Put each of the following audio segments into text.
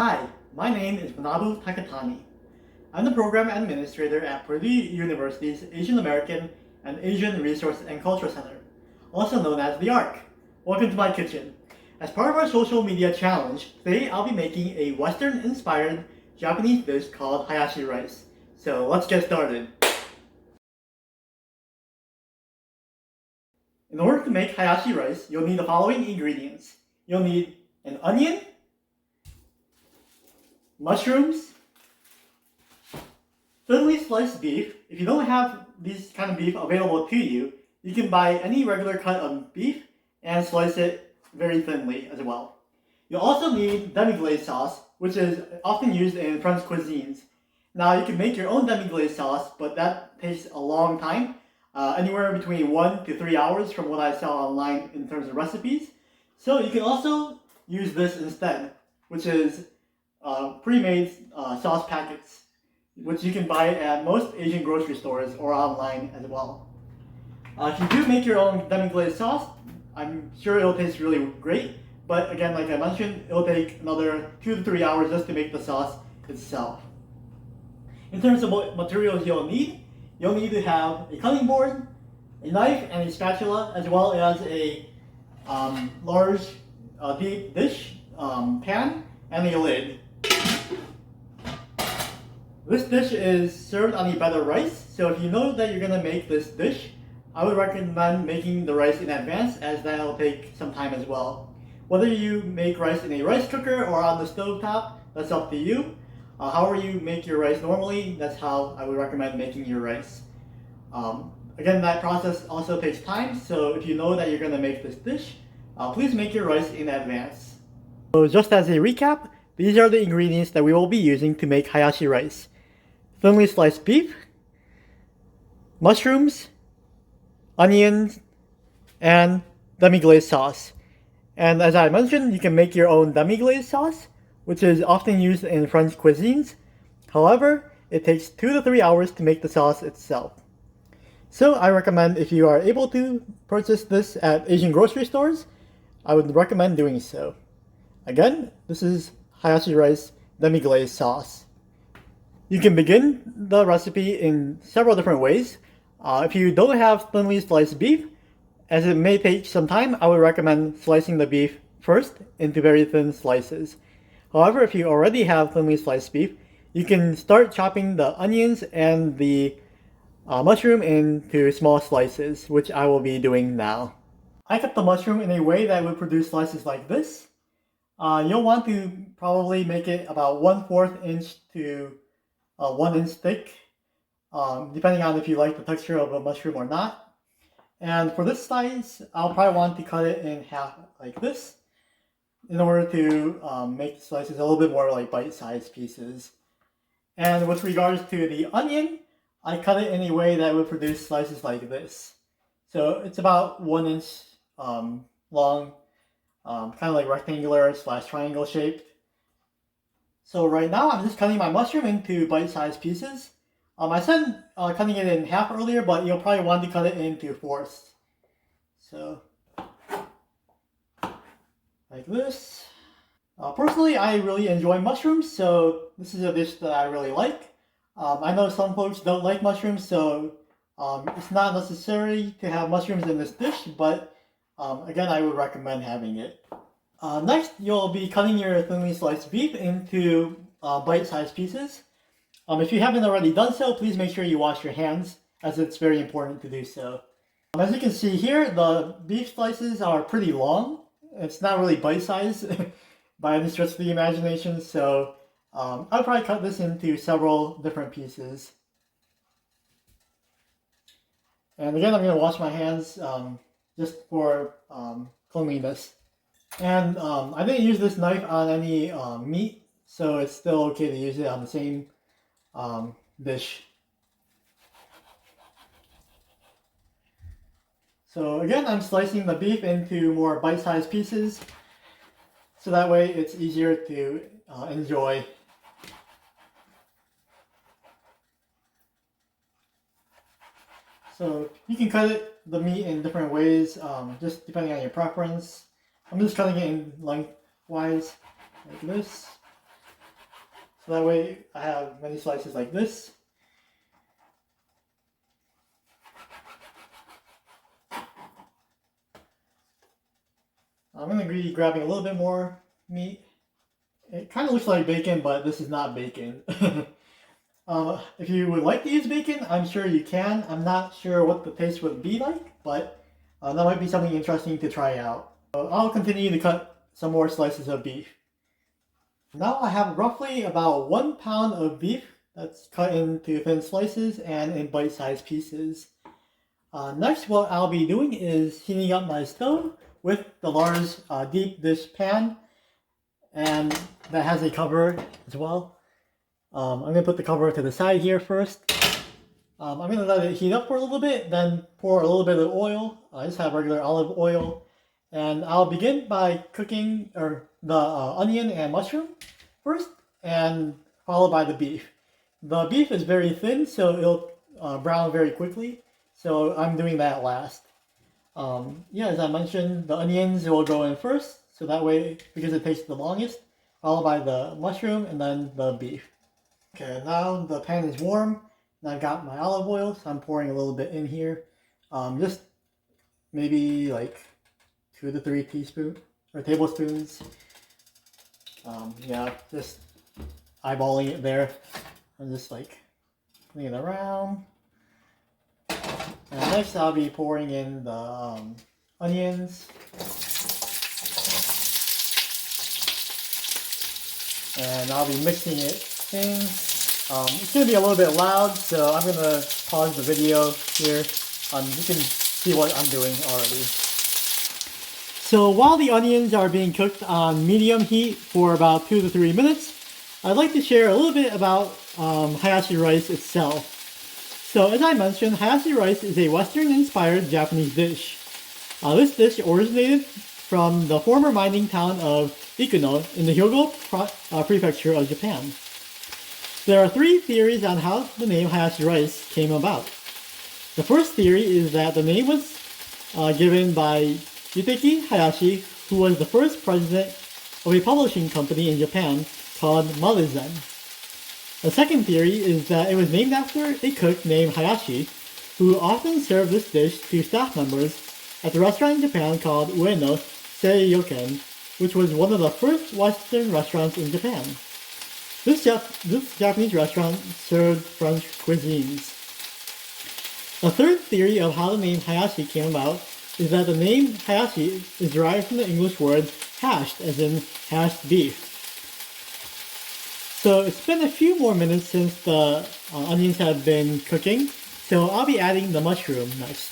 Hi, my name is Manabu Takatani. I'm the Program Administrator at Purdue University's Asian American and Asian Resource and Culture Center, also known as the ARC. Welcome to my kitchen. As part of our social media challenge, today I'll be making a Western-inspired Japanese dish called Hayashi rice. So let's get started. In order to make Hayashi rice, you'll need the following ingredients. You'll need an onion, mushrooms, thinly sliced beef. If you don't have these kind of beef available to you, you can buy any regular cut of beef and slice it very thinly as well. You'll also need demi-glaze sauce, which is often used in French cuisines. Now you can make your own demi-glaze sauce, but that takes a long time, anywhere between 1 to 3 hours from what I saw online in terms of recipes. So you can also use this instead, which is pre-made sauce packets, which you can buy at most Asian grocery stores or online as well. If you do make your own demi-glaze sauce, I'm sure it'll taste really great, but again, like I mentioned, it'll take another 2 to 3 hours just to make the sauce itself. In terms of what materials you'll need to have a cutting board, a knife and a spatula, as well as a large deep dish pan and a lid. This dish is served on a bed of rice, so if you know that you're going to make this dish, I would recommend making the rice in advance, as that will take some time as well. Whether you make rice in a rice cooker or on the stove top, that's up to you. However you make your rice normally, that's how I would recommend making your rice. Again, that process also takes time, so if you know that you're going to make this dish, please make your rice in advance. So just as a recap, these are the ingredients that we will be using to make Hayashi rice. Thinly sliced beef, mushrooms, onions, and demi-glaze sauce. And as I mentioned, you can make your own demi-glaze sauce, which is often used in French cuisines. However, it takes 2 to 3 hours to make the sauce itself. So I recommend, if you are able to purchase this at Asian grocery stores, I would recommend doing so. Again, this is Hayashi rice demi-glaze sauce. You can begin the recipe in several different ways. If you don't have thinly sliced beef, as it may take some time, I would recommend slicing the beef first into very thin slices. However, if you already have thinly sliced beef, you can start chopping the onions and the mushroom into small slices, which I will be doing now. I cut the mushroom in a way that would produce slices like this. You'll want to probably make it about 1/4 inch to 1 inch thick, depending on if you like the texture of a mushroom or not. And for this size, I'll probably want to cut it in half like this, in order to make the slices a little bit more like bite-sized pieces. And with regards to the onion, I cut it in a way that would produce slices like this. So it's about 1 inch long, kind of like rectangular / triangle shaped. So right now I'm just cutting my mushroom into bite-sized pieces. I said cutting it in half earlier, but you'll probably want to cut it into fourths. So like this. Personally, I really enjoy mushrooms, so this is a dish that I really like. I know some folks don't like mushrooms, so it's not necessary to have mushrooms in this dish, but again, I would recommend having it. Next, you'll be cutting your thinly sliced beef into bite-sized pieces. If you haven't already done so, please make sure you wash your hands, as it's very important to do so. As you can see here, the beef slices are pretty long. It's not really bite-sized by any stretch of the imagination, so I'll probably cut this into several different pieces. And again, I'm going to wash my hands just for cleanliness. And I didn't use this knife on any meat, so it's still okay to use it on the same dish. So again, I'm slicing the beef into more bite-sized pieces, so that way it's easier to enjoy. So you can cut the meat in different ways, just depending on your preference. I'm just cutting it in lengthwise, like this. So that way I have many slices like this. I'm going to be grabbing a little bit more meat. It kind of looks like bacon, but this is not bacon. If you would like to use bacon, I'm sure you can. I'm not sure what the taste would be like, but that might be something interesting to try out. I'll continue to cut some more slices of beef. Now I have roughly about 1 pound of beef that's cut into thin slices and in bite-sized pieces. Next, what I'll be doing is heating up my stove with the large deep dish pan, and that has a cover as well. I'm going to put the cover to the side here first. I'm going to let it heat up for a little bit, then pour a little bit of oil. I just have regular olive oil. And I'll begin by cooking the onion and mushroom first, and followed by the beef. The beef is very thin, so it'll brown very quickly. So I'm doing that last. Yeah, as I mentioned, the onions will go in first, so that way, because it takes the longest, followed by the mushroom and then the beef. Okay, now the pan is warm, and I've got my olive oil, so I'm pouring a little bit in here. Just maybe like 2 to 3 teaspoons or tablespoons. Yeah, just eyeballing it there. I'm just like putting it around. And next I'll be pouring in the onions. And I'll be mixing it in. It's going to be a little bit loud, so I'm going to pause the video here. You can see what I'm doing already. So while the onions are being cooked on medium heat for about 2 to 3 minutes, I'd like to share a little bit about Hayashi rice itself. So as I mentioned, Hayashi rice is a Western-inspired Japanese dish. This dish originated from the former mining town of Ikuno in the Hyogo prefecture of Japan. There are 3 theories on how the name Hayashi rice came about. The first theory is that the name was given by Yuteki Hayashi, who was the first president of a publishing company in Japan called Malizen. The second theory is that it was named after a cook named Hayashi, who often served this dish to staff members at the restaurant in Japan called Ueno Seiryoken, which was one of the first Western restaurants in Japan. This Japanese restaurant served French cuisines. The third theory of how the name Hayashi came about is that the name Hayashi is derived from the English word hashed, as in hashed beef. So it's been a few more minutes since the onions have been cooking, so I'll be adding the mushroom next.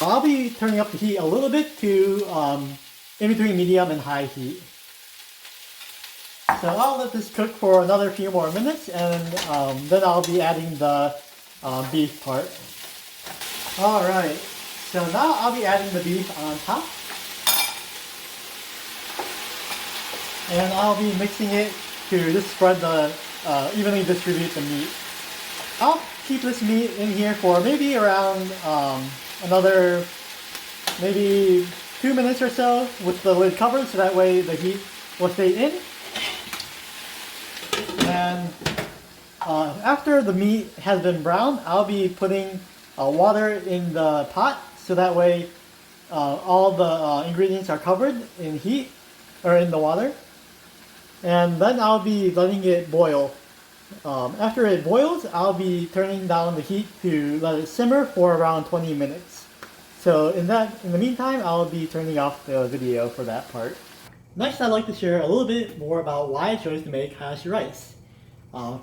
I'll be turning up the heat a little bit to in between medium and high heat. So I'll let this cook for another few more minutes, and then I'll be adding the beef part. Alright, so now I'll be adding the beef on top. And I'll be mixing it to just spread the, evenly distribute the meat. I'll keep this meat in here for maybe around another maybe 2 minutes or so with the lid covered, so that way the heat will stay in. And after the meat has been browned, I'll be putting water in the pot, so that way all the ingredients are covered in heat, or in the water. And then I'll be letting it boil. After it boils, I'll be turning down the heat to let it simmer for around 20 minutes. So in the meantime, I'll be turning off the video for that part. Next, I'd like to share a little bit more about why I chose to make Hayashi rice.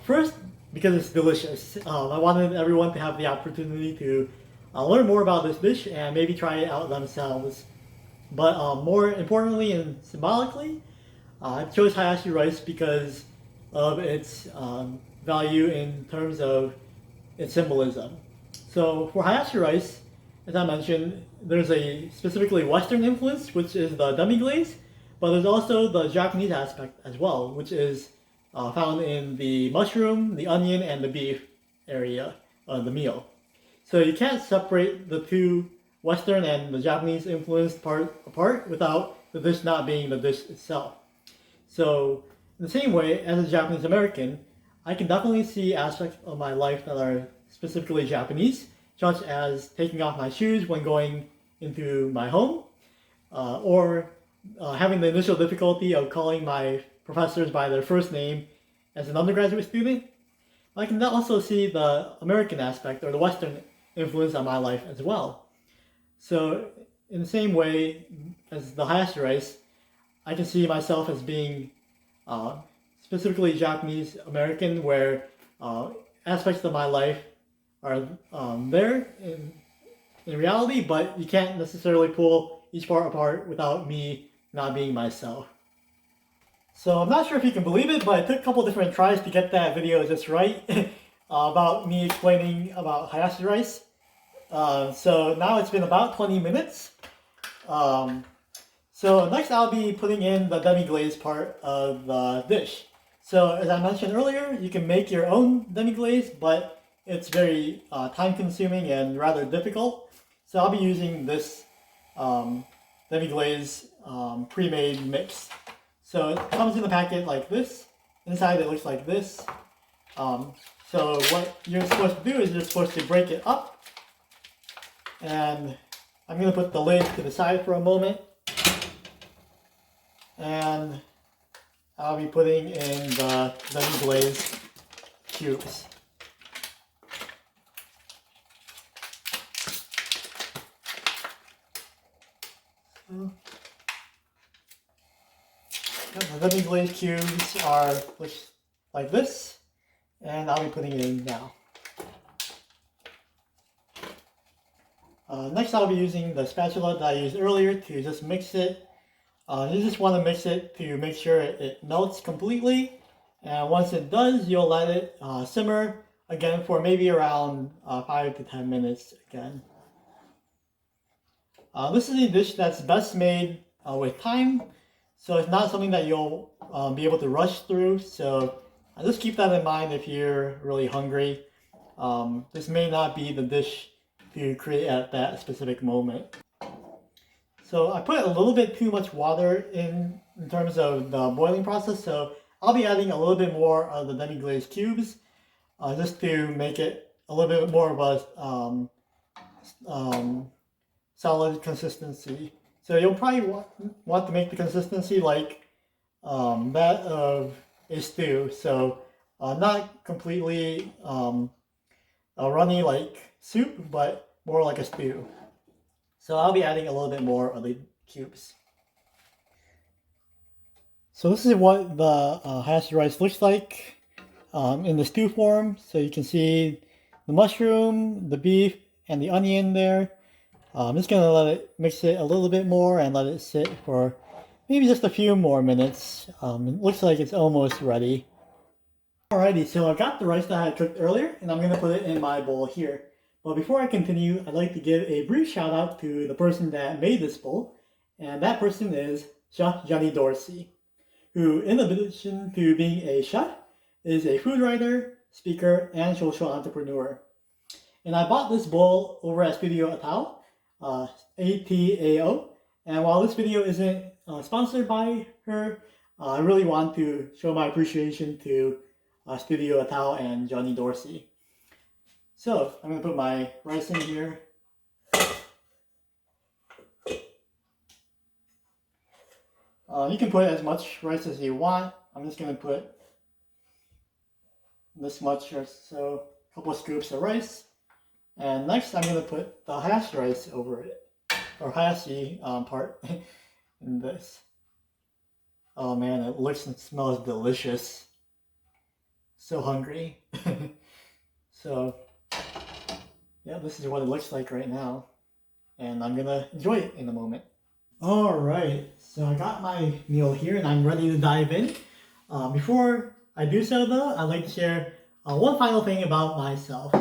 First, because it's delicious. I wanted everyone to have the opportunity to learn more about this dish and maybe try it out themselves. But more importantly and symbolically, I chose Hayashi rice because of its value in terms of its symbolism. So for Hayashi rice, as I mentioned, there's a specifically Western influence, which is the demi-glaze, but there's also the Japanese aspect as well, which is found in the mushroom, the onion, and the beef area of the meal. So you can't separate the two Western and the Japanese influenced part apart without the dish not being the dish itself. So in the same way, as a Japanese American, I can definitely see aspects of my life that are specifically Japanese, such as taking off my shoes when going into my home, or having the initial difficulty of calling my professors by their first name as an undergraduate student. I can also see the American aspect or the Western influence on my life as well. So in the same way as the Hayashi rice, I can see myself as being specifically Japanese American, where aspects of my life are there in reality, but you can't necessarily pull each part apart without me not being myself. So I'm not sure if you can believe it, but it took a couple different tries to get that video just right about me explaining about Hayashi rice. So now it's been about 20 minutes. So next I'll be putting in the demi-glaze part of the dish. So as I mentioned earlier, you can make your own demi-glaze, but it's very time-consuming and rather difficult. So I'll be using this demi-glaze pre-made mix. So it comes in a packet like this. Inside it looks like this. So what you're supposed to do is you're supposed to break it up. And I'm going to put the lid to the side for a moment. And I'll be putting in the demi-glaze cubes. So, the demi-glaze cubes are like this, and I'll be putting it in now. Next I'll be using the spatula that I used earlier to just mix it. You just want to mix it to make sure it melts completely, and once it does, you'll let it simmer again for maybe around 5 to 10 minutes again. This is a dish that's best made with time, so it's not something that you'll be able to rush through, so just keep that in mind if you're really hungry. This may not be the dish to create at that specific moment. So I put a little bit too much water in terms of the boiling process, so I'll be adding a little bit more of the demi-glaze cubes just to make it a little bit more of a solid consistency. So you'll probably want to make the consistency like that of a stew, so not completely runny like soup, but more like a stew. So I'll be adding a little bit more of the cubes. So this is what the Hayashi rice looks like in the stew form. So you can see the mushroom, the beef, and the onion there. I'm just going to let it mix it a little bit more and let it sit for maybe just a few more minutes. It looks like it's almost ready. Alrighty, so I got the rice that I had cooked earlier, and I'm going to put it in my bowl here. But before I continue, I'd like to give a brief shout out to the person that made this bowl, and that person is Chef Johnny Dorsey, who in addition to being a chef, is a food writer, speaker, and social entrepreneur. And I bought this bowl over at Studio Atao, ATAO, and while this video isn't sponsored by her, I really want to show my appreciation to Studio Atao and Johnny Dorsey. So I'm going to put my rice in here. You can put as much rice as you want. I'm just going to put this much or so, a couple of scoops of rice. And next I'm going to put the Hayashi rice over it, or Hayashi part in this. Oh man, it looks and smells delicious. So hungry. So yeah, this is what it looks like right now, and I'm gonna enjoy it in a moment. Alright, so I got my meal here and I'm ready to dive in. Before I do so though, I'd like to share one final thing about myself.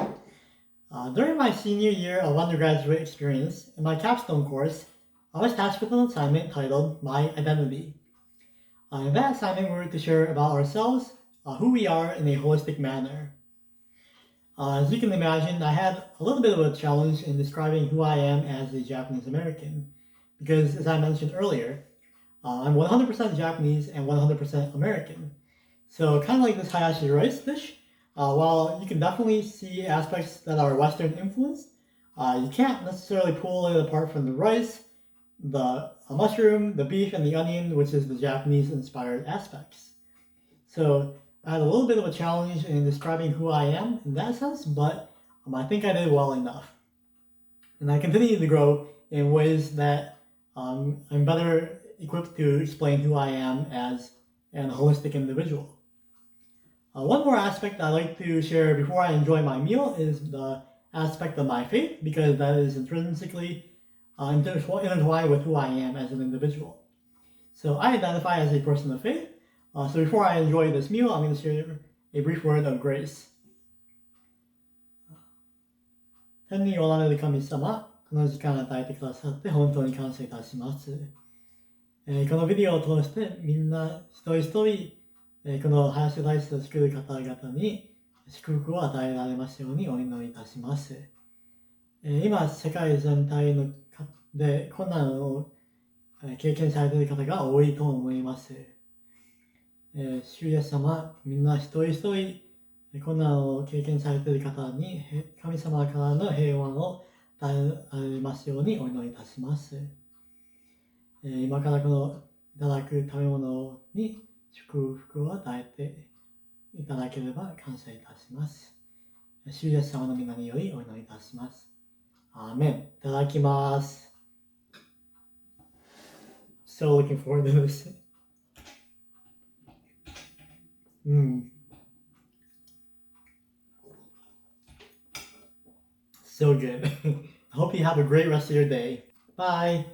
During my senior year of undergraduate experience, in my capstone course, I was tasked with an assignment titled My Identity. In that assignment, we were to share about ourselves, who we are in a holistic manner. As you can imagine, I had a little bit of a challenge in describing who I am as a Japanese American, because as I mentioned earlier, I'm 100% Japanese and 100% American. So kind of like this Hayashi rice dish, while you can definitely see aspects that are Western influenced, you can't necessarily pull it apart from the rice, the mushroom, the beef, and the onion, which is the Japanese-inspired aspects. So I had a little bit of a challenge in describing who I am in that sense, but I think I did well enough. And I continue to grow in ways that I'm better equipped to explain who I am as an holistic individual. One more aspect I'd like to share before I enjoy my meal is the aspect of my faith, because that is intrinsically intertwined with who I am as an individual. So I identify as a person of faith. So before I enjoy this meal, I'm going to share a brief word of grace. 天におられる神様、この時間を与えてくださって本当に感謝いたします。このビデオを通してみんな一人一人、このハヤシライスを作る方々に祝福を与えられますようにお祈りいたします。今、世界全体ので困難を経験されている方が多いと思います。主イエス様、みんな一人一人困難を経験されている方に神様からの平和を与えられますようにお祈りいたします。今からこのいただく食べ物に祝福を与えていただければ感謝いたします。主イエス様の皆によりお祈りいたします。アーメン。いただきます。So looking forward to this. So good. I hope you have a great rest of your day. Bye.